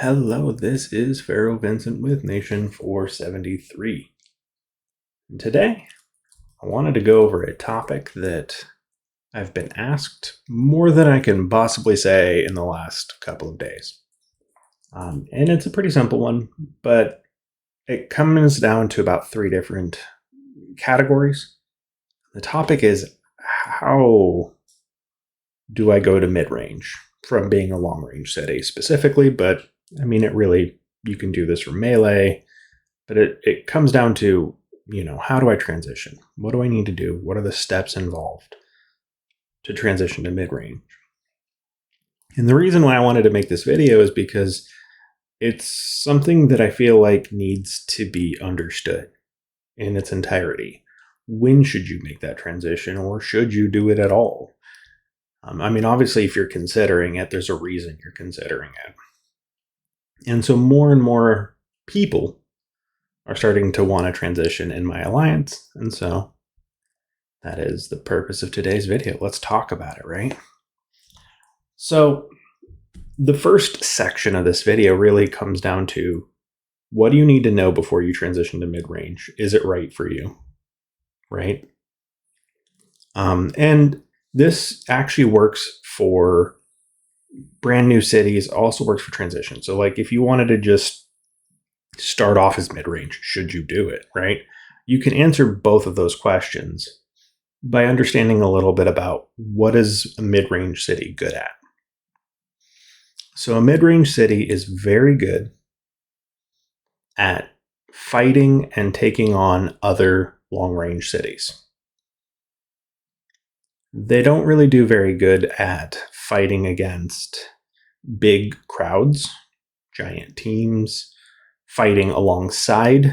Hello, this is Pharaoh Vincent with Nation 473. And today, I wanted to go over a topic that I've been asked more than I can possibly say in the last couple of days. And it's a pretty simple one, but it comes down to about three different categories. The topic is, how do I go to mid-range from being a long-range city specifically, but I mean, you can do this for melee, but it comes down to, how do I transition? What do I need to do? What are the steps involved to transition to mid-range? And the reason why I wanted to make this video is because it's something that I feel like needs to be understood in its entirety. When should you make that transition, or should you do it at all? Obviously, if you're considering it, there's a reason you're considering it. And so more and more people are starting to want to transition in my alliance. And so that is the purpose of today's video. Let's talk about it, right? So the first section of this video really comes down to, what do you need to know before you transition to mid-range? Is it right for you? Right? And this actually works for brand new cities, also works for transition. So like if you wanted to just start off as mid-range, should you do it, right? You can answer both of those questions by understanding a little bit about what is a mid-range city good at. So a mid-range city is very good at fighting and taking on other long-range cities. They don't really do very good at fighting against big crowds, giant teams, fighting alongside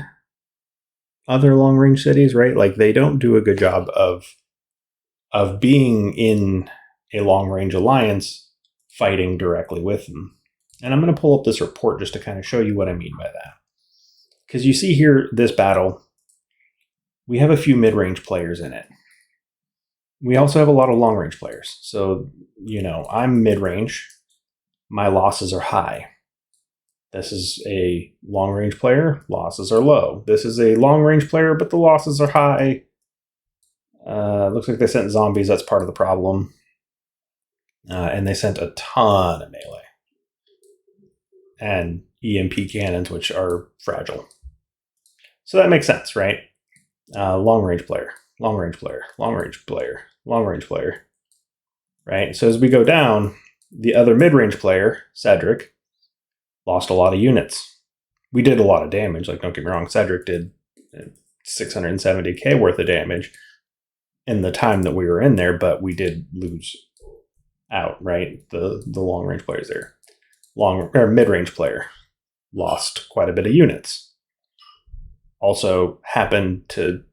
other long-range cities, right? Like they don't do a good job of being in a long-range alliance fighting directly with them. And I'm going to pull up this report just to kind of show you what I mean by that. Because you see here, this battle, we have a few mid-range players in it. We also have a lot of long-range players. So, I'm mid-range. My losses are high. This is a long-range player. Losses are low. This is a long-range player, but the losses are high. Looks like they sent zombies. That's part of the problem. And they sent a ton of melee. And EMP cannons, which are fragile. So that makes sense, right? Long-range player. Long-range player, long-range player, long-range player, right? So as we go down, the other mid-range player, Cedric, lost a lot of units. We did a lot of damage, like don't get me wrong, Cedric did 670k worth of damage in the time that we were in there, but we did lose out, right? The long-range players there. Mid-range player lost quite a bit of units. Also happened to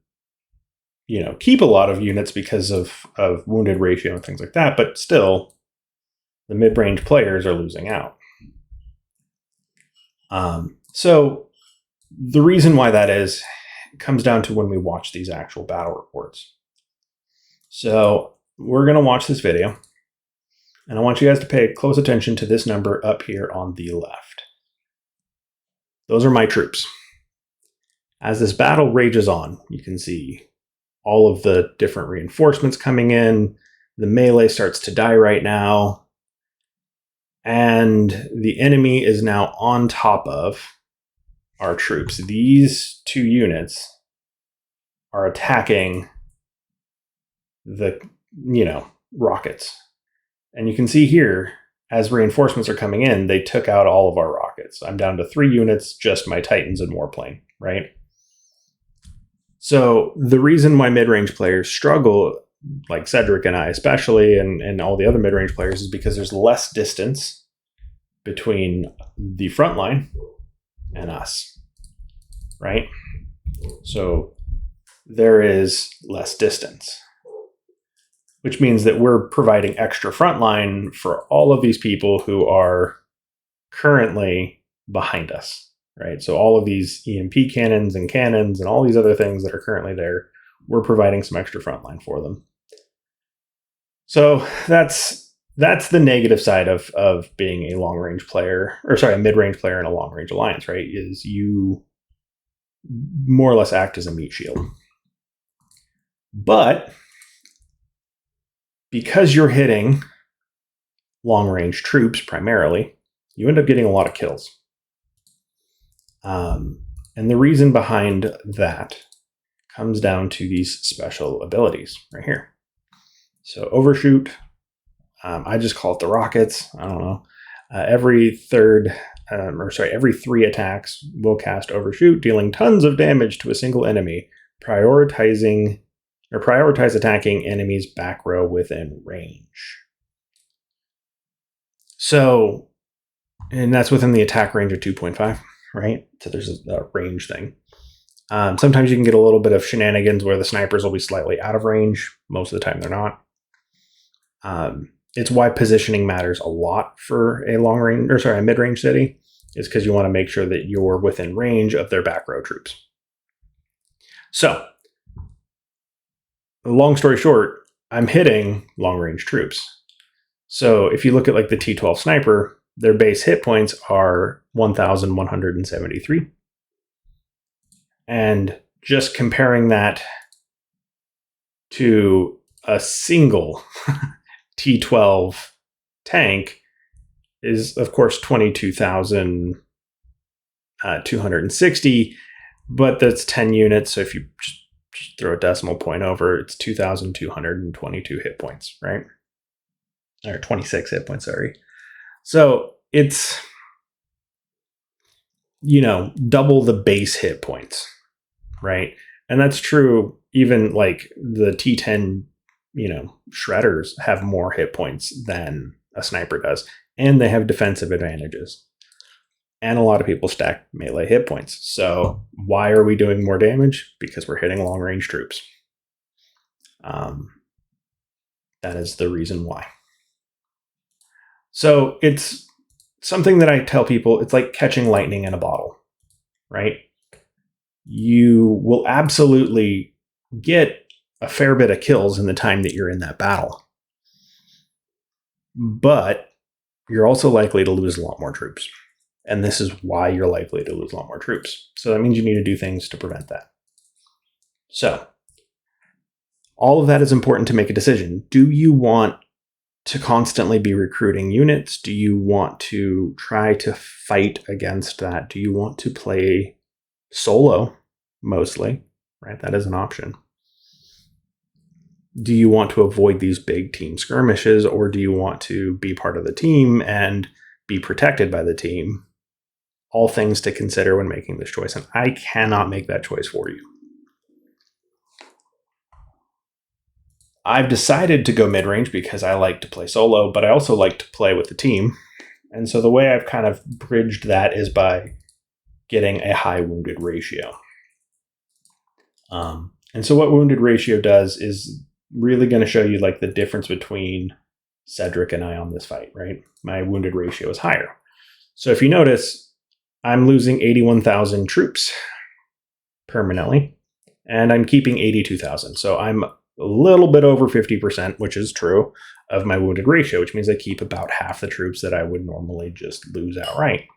keep a lot of units because of wounded ratio and things like that, but still, the mid-range players are losing out. So the reason why that is comes down to when we watch these actual battle reports. So we're going to watch this video, and I want you guys to pay close attention to this number up here on the left. Those are my troops. As this battle rages on, you can see all of the different reinforcements coming in. The melee starts to die right now. And the enemy is now on top of our troops. These two units are attacking the, rockets. And you can see here, as reinforcements are coming in, they took out all of our rockets. I'm down to 3 units, just my Titans and Warplane, right? So the reason why mid-range players struggle, like Cedric and I especially, and all the other mid-range players, is because there's less distance between the front line and us, right? So there is less distance, which means that we're providing extra front line for all of these people who are currently behind us. Right, so all of these EMP cannons and all these other things that are currently there, we're providing some extra frontline for them. So that's that's the negative side of being a long range player, or sorry, a mid range player in a long range alliance, right? Is you more or less act as a meat shield. But because you're hitting long range troops primarily, you end up getting a lot of kills. And the reason behind that comes down to these special abilities right here. So overshoot, I just call it the rockets. I don't know. Every 3 attacks will cast overshoot, dealing tons of damage to a single enemy, prioritize attacking enemies back row within range. So, and that's within the attack range of 2.5, right? So there's a range thing. Sometimes you can get a little bit of shenanigans where the snipers will be slightly out of range. Most of the time they're not. It's why positioning matters a lot for a mid-range city, is because you want to make sure that you're within range of their back row troops. So, long story short, I'm hitting long-range troops. So if you look at like the T12 sniper, their base hit points are 1,173. And just comparing that to a single T12 tank is, of course, 22,260, but that's 10 units. So if you just throw a decimal point over, it's 2,222 hit points, right? Or 26 hit points, sorry. So it's, double the base hit points, right? And that's true even like the T10, shredders have more hit points than a sniper does, and they have defensive advantages. And a lot of people stack melee hit points. So why are we doing more damage? Because we're hitting long range troops. That is the reason why. So it's something that I tell people, it's like catching lightning in a bottle, right? You will absolutely get a fair bit of kills in the time that you're in that battle. But you're also likely to lose a lot more troops. And this is why you're likely to lose a lot more troops. So that means you need to do things to prevent that. So all of that is important to make a decision. Do you want to constantly be recruiting units? Do you want to try to fight against that? Do you want to play solo mostly, right? That is an option. Do you want to avoid these big team skirmishes, or do you want to be part of the team and be protected by the team? All things to consider when making this choice, and I cannot make that choice for you. I've decided to go mid-range because I like to play solo, but I also like to play with the team. And so the way I've kind of bridged that is by getting a high wounded ratio. And so what wounded ratio does is really going to show you like the difference between Cedric and I on this fight, right? My wounded ratio is higher. So if you notice, I'm losing 81,000 troops permanently, and I'm keeping 82,000. So I'm a little bit over 50%, which is true, of my wounded ratio, which means I keep about half the troops that I would normally just lose outright.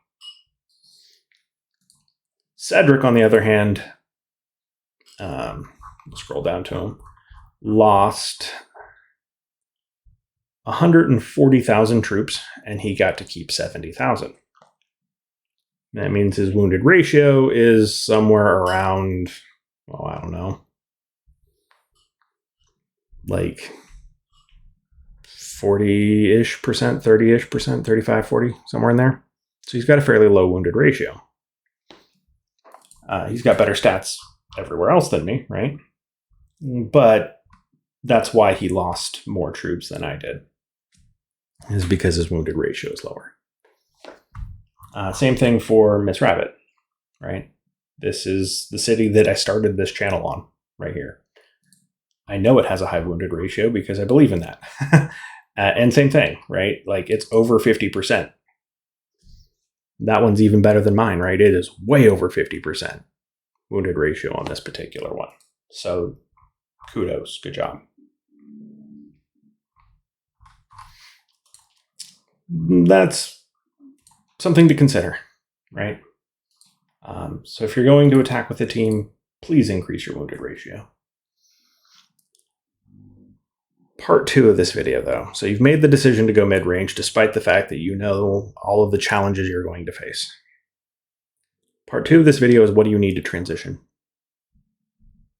Cedric, on the other hand, we'll scroll down to him, lost 140,000 troops, and he got to keep 70,000. That means his wounded ratio is somewhere around, I don't know, like 40-ish percent, 30-ish percent, 35, 40, somewhere in there. So he's got a fairly low wounded ratio. He's got better stats everywhere else than me, right? But that's why he lost more troops than I did, is because his wounded ratio is lower. Same thing for Miss Rabbit, right? This is the city that I started this channel on, right here. I know it has a high wounded ratio because I believe in that. And same thing, right? Like it's over 50%. That one's even better than mine, right? It is way over 50% wounded ratio on this particular one. So kudos, good job. that's something to consider, right? So if you're going to attack with a team, please increase your wounded ratio. Part 2 of this video, though. So you've made the decision to go mid-range despite the fact that you know all of the challenges you're going to face. Part 2 of this video is what do you need to transition?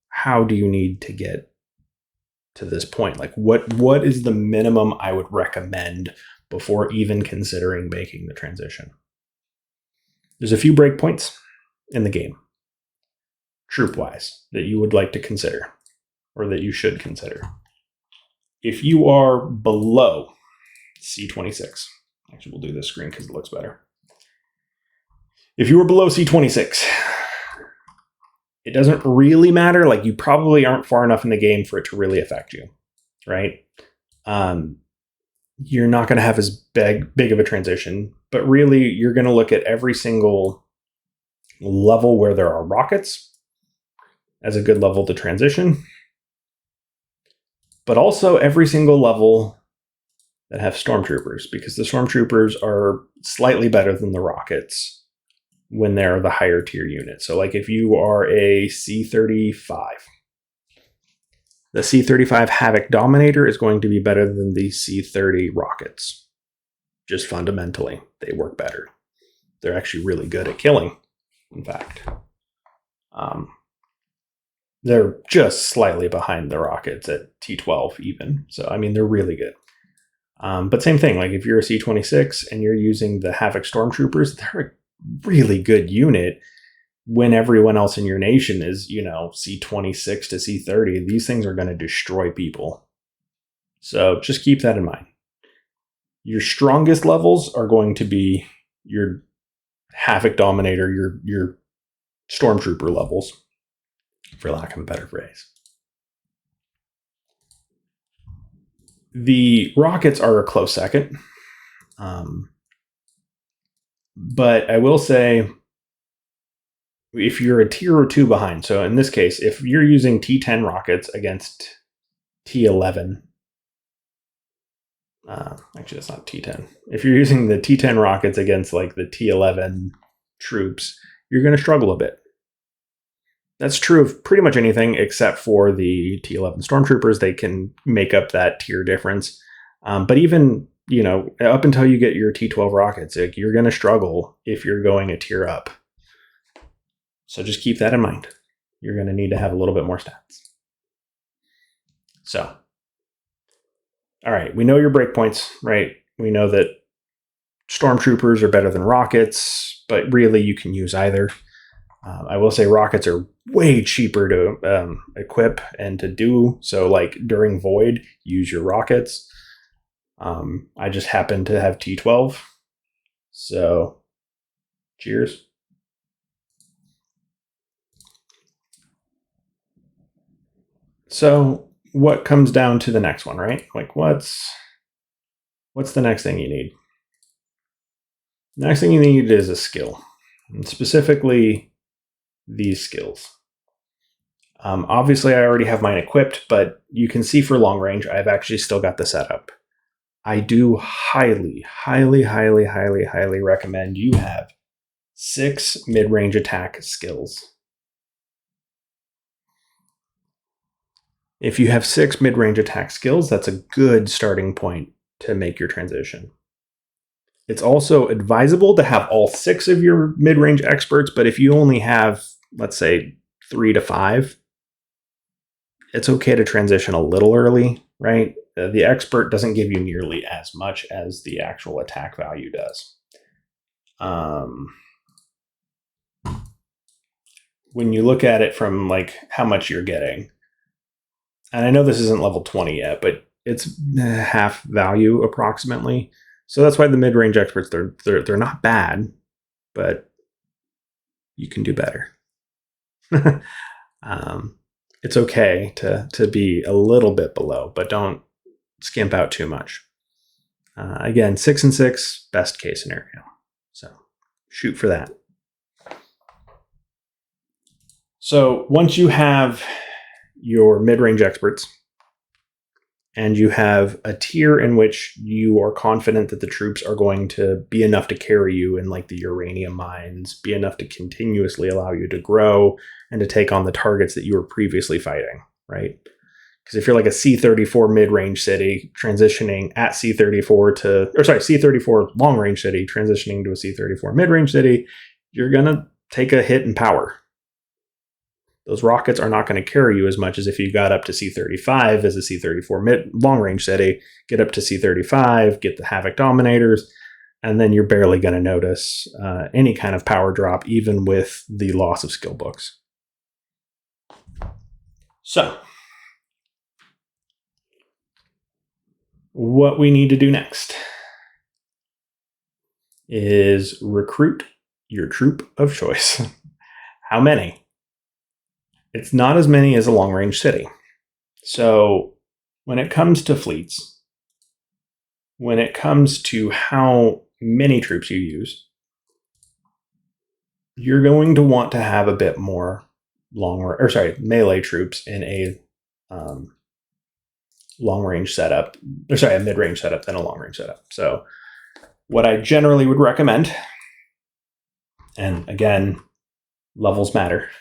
How do you need to get to this point? Like what is the minimum I would recommend before even considering making the transition? There's a few breakpoints in the game, troop-wise, that you would like to consider, or that you should consider. If you are below C26, actually we'll do this screen because it looks better. If you are below C26, it doesn't really matter. Like, you probably aren't far enough in the game for it to really affect you, right? You're not going to have as big of a transition, but really you're going to look at every single level where there are rockets as a good level to transition, but also every single level that have stormtroopers, because the stormtroopers are slightly better than the rockets when they're the higher tier unit. So like if you are a C-35, the C-35 Havoc Dominator is going to be better than the C-30 rockets. Just fundamentally, they work better. They're actually really good at killing, in fact. They're just slightly behind the rockets at T-12 even. So, I mean, they're really good. But same thing, like if you're a C-26 and you're using the Havoc Stormtroopers, they're a really good unit when everyone else in your nation is, C-26 to C-30. These things are going to destroy people. So just keep that in mind. Your strongest levels are going to be your Havoc Dominator, your Stormtrooper levels, for lack of a better phrase. The rockets are a close second. But I will say, if you're a tier or two behind, so in this case, if you're using T10 rockets against T11, actually that's not T10. If you're using the T10 rockets against like the T11 troops, you're going to struggle a bit. That's true of pretty much anything except for the T11 stormtroopers. They can make up that tier difference. But even, up until you get your T12 rockets, you're going to struggle if you're going a tier up. So just keep that in mind. You're going to need to have a little bit more stats. So, all right, we know your breakpoints, right? We know that stormtroopers are better than rockets, but really you can use either. I will say rockets are way cheaper to equip and to do. So like during Void, use your rockets. I just happen to have T12. So cheers. So what comes down to the next one, right? Like what's the next thing you need? The next thing you need is a skill, and specifically these skills. Obviously, I already have mine equipped, but you can see for long range, I've actually still got the setup. I do highly, highly, highly, highly, highly recommend you have 6 mid-range attack skills. If you have 6 mid-range attack skills, that's a good starting point to make your transition. It's also advisable to have all 6 of your mid-range experts, but if you only have, let's say, 3 to 5, it's okay to transition a little early, right? The expert doesn't give you nearly as much as the actual attack value does. When you look at it from like how much you're getting, and I know this isn't level 20 yet, but it's half value approximately. So that's why the mid-range experts, they're not bad, but you can do better. It's okay to be a little bit below, but don't skimp out too much. Again, 6 and 6, best case scenario. So shoot for that. So once you have your mid-range experts and you have a tier in which you are confident that the troops are going to be enough to carry you in like the uranium mines, be enough to continuously allow you to grow and to take on the targets that you were previously fighting, right? Because if you're like a C-34 mid-range city transitioning at C-34 long-range city transitioning to a C-34 mid-range city, you're going to take a hit in power. Those rockets are not going to carry you as much as if you got up to C-35 as a C-34 long-range city, get up to C-35, get the Havoc Dominators, and then you're barely going to notice any kind of power drop, even with the loss of skill books. So, what we need to do next is recruit your troop of choice. How many? It's not as many as a long-range city. So when it comes to fleets, when it comes to how many troops you use, you're going to want to have a bit more melee troops in a long-range setup, a mid-range setup than a long-range setup. So what I generally would recommend, and again, levels matter,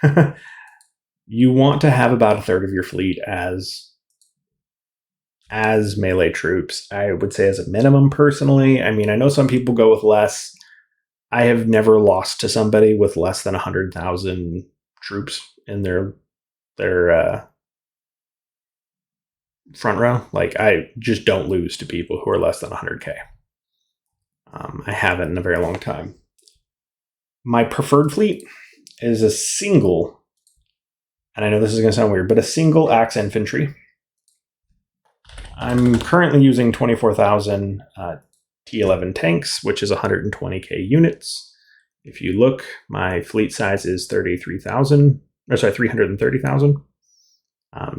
you want to have about a third of your fleet as melee troops. I would say as a minimum, personally. I mean, I know some people go with less. I have never lost to somebody with less than 100,000 troops in their front row. Like, I just don't lose to people who are less than 100K. I haven't in a very long time. My preferred fleet is a single, and I know this is going to sound weird, but a single axe infantry. I'm currently using 24,000 T11 tanks, which is 120K units. If you look, my fleet size is 330,000.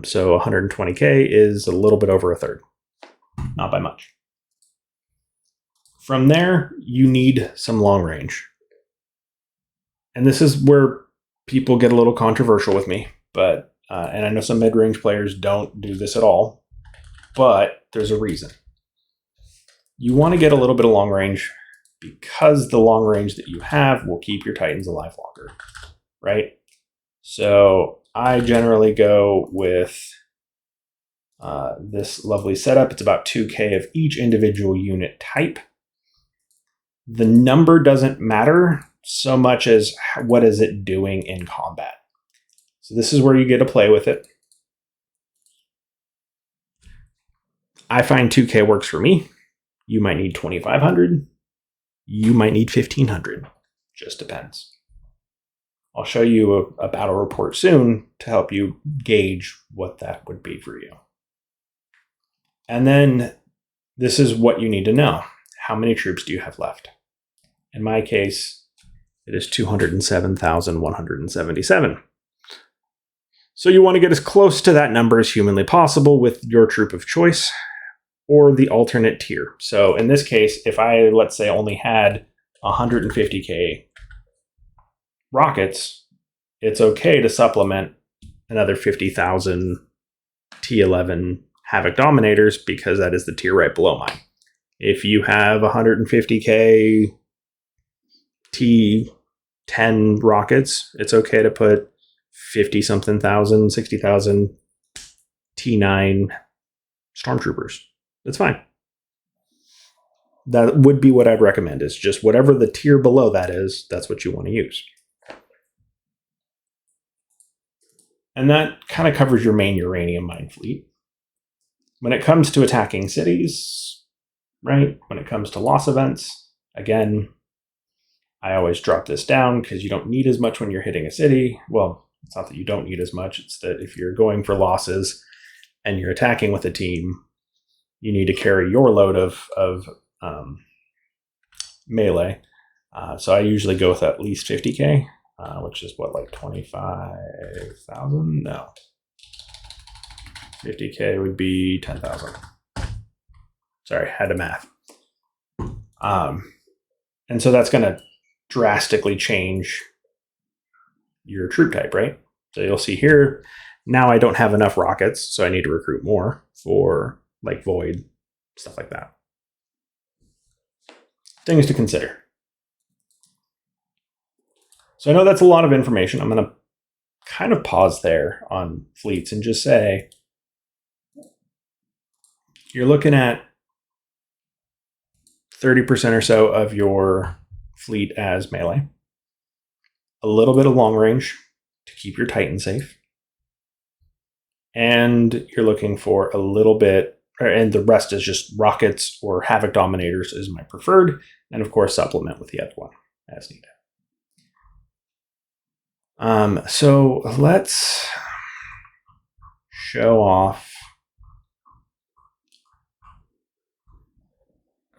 So 120K is a little bit over a third, not by much. From there, you need some long range. And this is where people get a little controversial with me, but and I know some mid-range players don't do this at all, but there's a reason. You want to get a little bit of long range because the long range that you have will keep your Titans alive longer, right? So I generally go with this lovely setup. It's about 2K of each individual unit type. The number doesn't matter so much as what is it doing in combat. So this is where you get to play with it. I find 2K works for me. You might need 2,500. You might need 1,500. Just depends. I'll show you a battle report soon to help you gauge what that would be for you. And then this is what you need to know. How many troops do you have left? In my case, it is 207,177. So you want to get as close to that number as humanly possible with your troop of choice or the alternate tier. So in this case, if I, let's say, only had 150K rockets, it's okay to supplement another 50,000 T11 Havoc Dominators because that is the tier right below mine. If you have 150K T10 rockets, it's okay to put 50-something thousand, 60,000 T9 Stormtroopers. That's fine. That would be what I'd recommend, is just whatever the tier below that is, that's what you want to use. And that kind of covers your main uranium mine fleet. When it comes to attacking cities, right? When it comes to loss events, again, I always drop this down because you don't need as much when you're hitting a city. Well, it's not that you don't need as much. It's that if you're going for losses and you're attacking with a team, you need to carry your load of melee. So I usually go with at least 50K, which is what, like 25,000? No. 50K would be 10,000. Sorry, had to math. And so that's going to drastically change your troop type, right? So you'll see here, now I don't have enough rockets, so I need to recruit more for like Void, stuff like that. Things to consider. So I know that's a lot of information. I'm going to kind of pause there on fleets and just say, you're looking at 30% or so of your fleet as melee, a little bit of long range to keep your Titan safe, and you're looking for a little bit, and the rest is just rockets or Havoc Dominators is my preferred, and of course supplement with the other one as needed. So let's show off.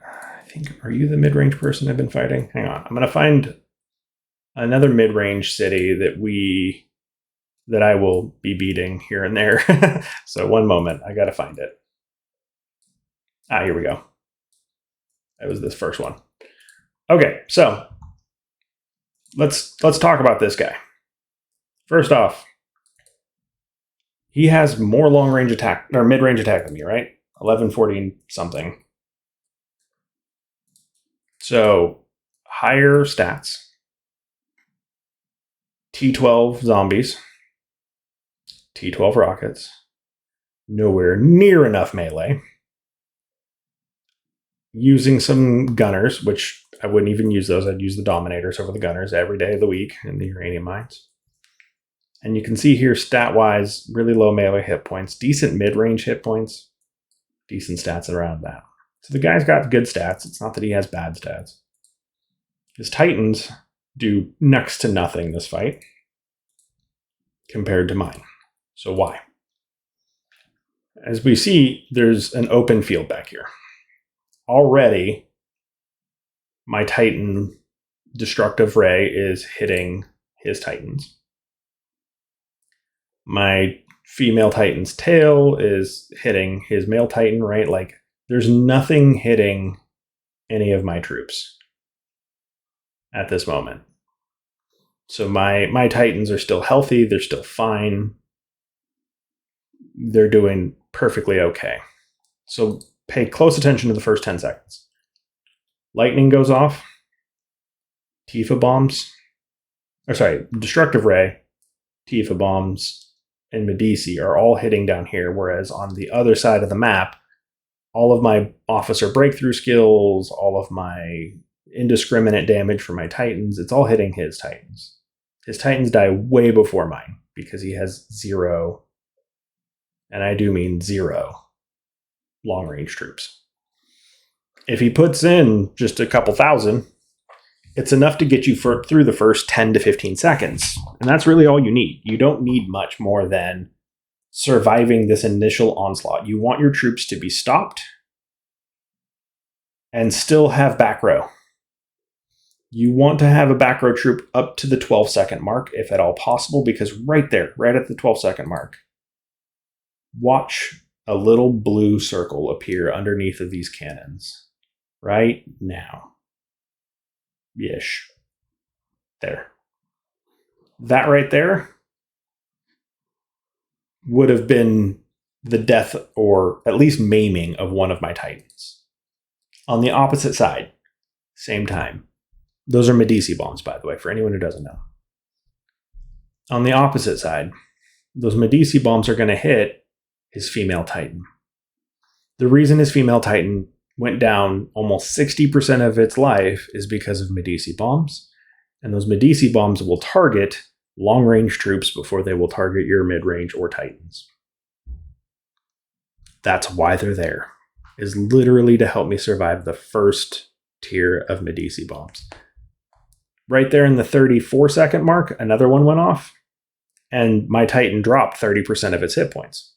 I think, are you the mid-range person I've been fighting? Hang on. I'm going to find another mid-range city that I will be beating here and there. So one moment. I got to find it. Here we go. That was this first one. Okay, so let's talk about this guy. First off, he has more long-range attack or mid-range attack than me, right? 11, 14 something. So higher stats. T12 zombies. T12 rockets. Nowhere near enough melee. Using some gunners, which I wouldn't even use those. I'd use the Dominators over the gunners every day of the week in the uranium mines. And you can see here, stat-wise, really low melee hit points, decent mid-range hit points, decent stats around that. So the guy's got good stats. It's not that he has bad stats. His Titans do next to nothing this fight compared to mine. So why? As we see, there's an open field back here. Already, my Titan Destructive Ray is hitting his Titans. My female Titan's tail is hitting his male Titan, right? Like, there's nothing hitting any of my troops at this moment. So my Titans are still healthy. They're still fine. They're doing perfectly okay. So pay close attention to the first 10 seconds. Lightning goes off. Tifa bombs. Destructive Ray, Tifa bombs, and Medici are all hitting down here, whereas on the other side of the map, all of my officer breakthrough skills, all of my indiscriminate damage for my Titans, it's all hitting his Titans. His Titans die way before mine because he has 0, and I do mean 0, long-range troops. If he puts in just a couple thousand, it's enough to get you through the first 10 to 15 seconds. And that's really all you need. You don't need much more than surviving this initial onslaught. You want your troops to be stopped and still have back row. You want to have a back row troop up to the 12-second mark, if at all possible, because right there, right at the 12-second mark, watch a little blue circle appear underneath of these cannons right now. Ish. There. That right there would have been the death or at least maiming of one of my Titans. On the opposite side, same time. Those are Medici bombs, by the way, for anyone who doesn't know. On the opposite side, those Medici bombs are going to hit his female Titan. The reason his female Titan went down almost 60% of its life is because of Medici bombs. And those Medici bombs will target long-range troops before they will target your mid-range or Titans. That's why they're there, is literally to help me survive the first tier of Medici bombs. Right there in the 34-second mark, another one went off, and my Titan dropped 30% of its hit points.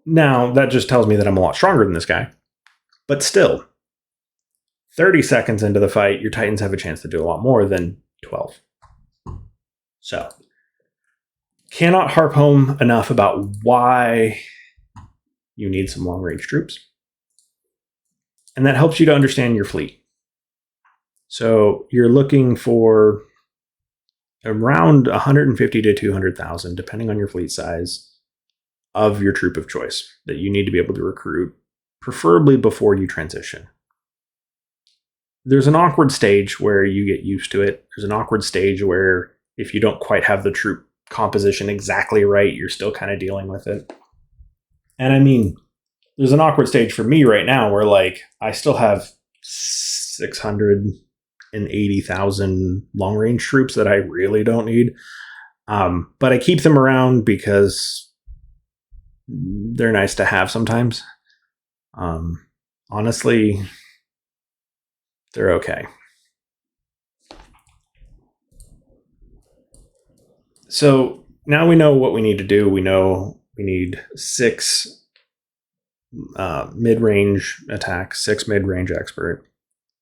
Now, that just tells me that I'm a lot stronger than this guy. But still, 30 seconds into the fight, your Titans have a chance to do a lot more than 12. So, cannot harp home enough about why you need some long-range troops. And that helps you to understand your fleet. So, you're looking for around 150 to 200,000, depending on your fleet size, of your troop of choice that you need to be able to recruit, preferably before you transition. There's an awkward stage where you get used to it. There's an awkward stage where if you don't quite have the troop composition exactly right, you're still kind of dealing with it. And I mean, there's an awkward stage for me right now where like I still have 680,000 long range troops that I really don't need. But I keep them around because they're nice to have sometimes. Honestly, they're okay. So now we know what we need to do. We know we need 6 mid-range attacks, 6 mid-range expert.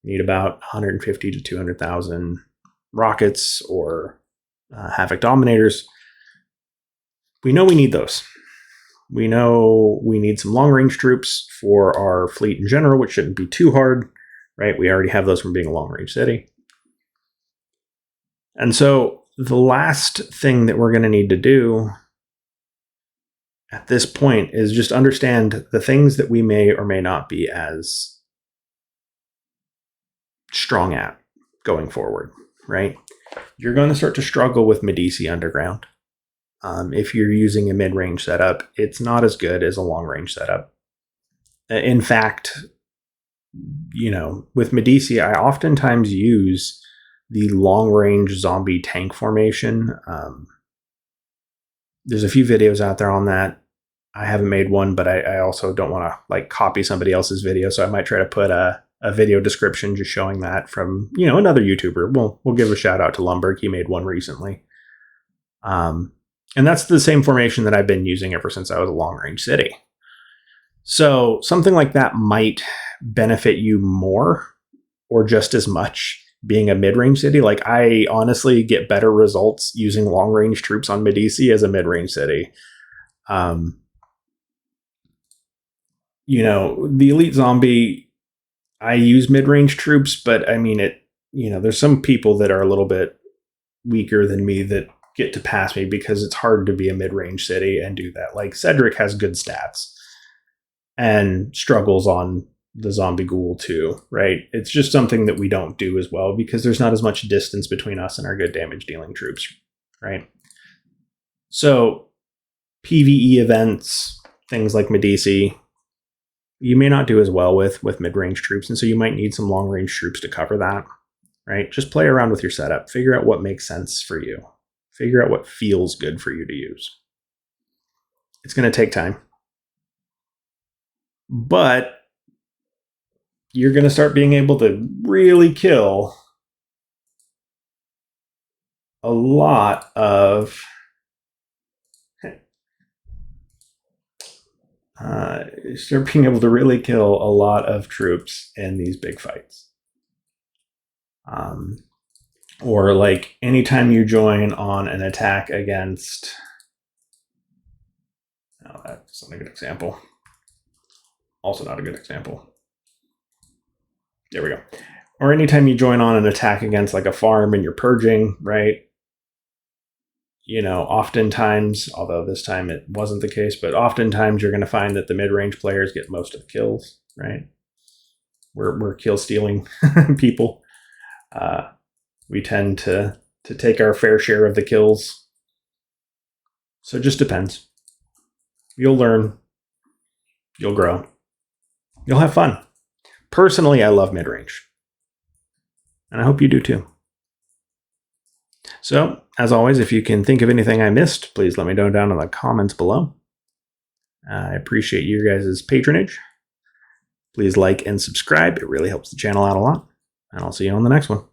We need about 150 to 200,000 rockets or Havoc Dominators. We know we need those. We know we need some long-range troops for our fleet in general, which shouldn't be too hard, right? We already have those from being a long-range city. And so the last thing that we're going to need to do at this point is just understand the things that we may or may not be as strong at going forward, right? You're going to start to struggle with Medici Underground. If you're using a mid-range setup, it's not as good as a long-range setup. In fact, with Medici, I oftentimes use the long-range zombie tank formation. There's a few videos out there on that. I haven't made one, but I also don't want to like copy somebody else's video, so I might try to put a video description just showing that from another YouTuber. We'll give a shout out to Lumberg. He made one recently. And that's the same formation that I've been using ever since I was a long-range city. So something like that might benefit you more or just as much being a mid-range city. Like I honestly get better results using long-range troops on Medici as a mid-range city. The elite zombie, I use mid-range troops, but I mean there's some people that are a little bit weaker than me that get to pass me because it's hard to be a mid-range city and do that. Like Cedric has good stats and struggles on the zombie ghoul too, right? It's just something that we don't do as well because there's not as much distance between us and our good damage dealing troops, right? So PvE events, things like Medici, you may not do as well with mid-range troops, and so you might need some long-range troops to cover that, right? Just play around with your setup. Figure out what makes sense for you. Figure out what feels good for you to use. It's going to take time. But you're going to start being able to really kill a lot of start being able to really kill a lot of troops in these big fights. Or like anytime you join on an attack against, that's not a good example. Also not a good example. There we go. Or anytime you join on an attack against like a farm and you're purging, right? Oftentimes, although this time it wasn't the case, but oftentimes you're going to find that the mid-range players get most of the kills, right? We're kill stealing people. We tend to take our fair share of the kills. So it just depends. You'll learn. You'll grow. You'll have fun. Personally, I love mid-range. And I hope you do too. So, as always, if you can think of anything I missed, please let me know down in the comments below. I appreciate your guys' patronage. Please like and subscribe. It really helps the channel out a lot. And I'll see you on the next one.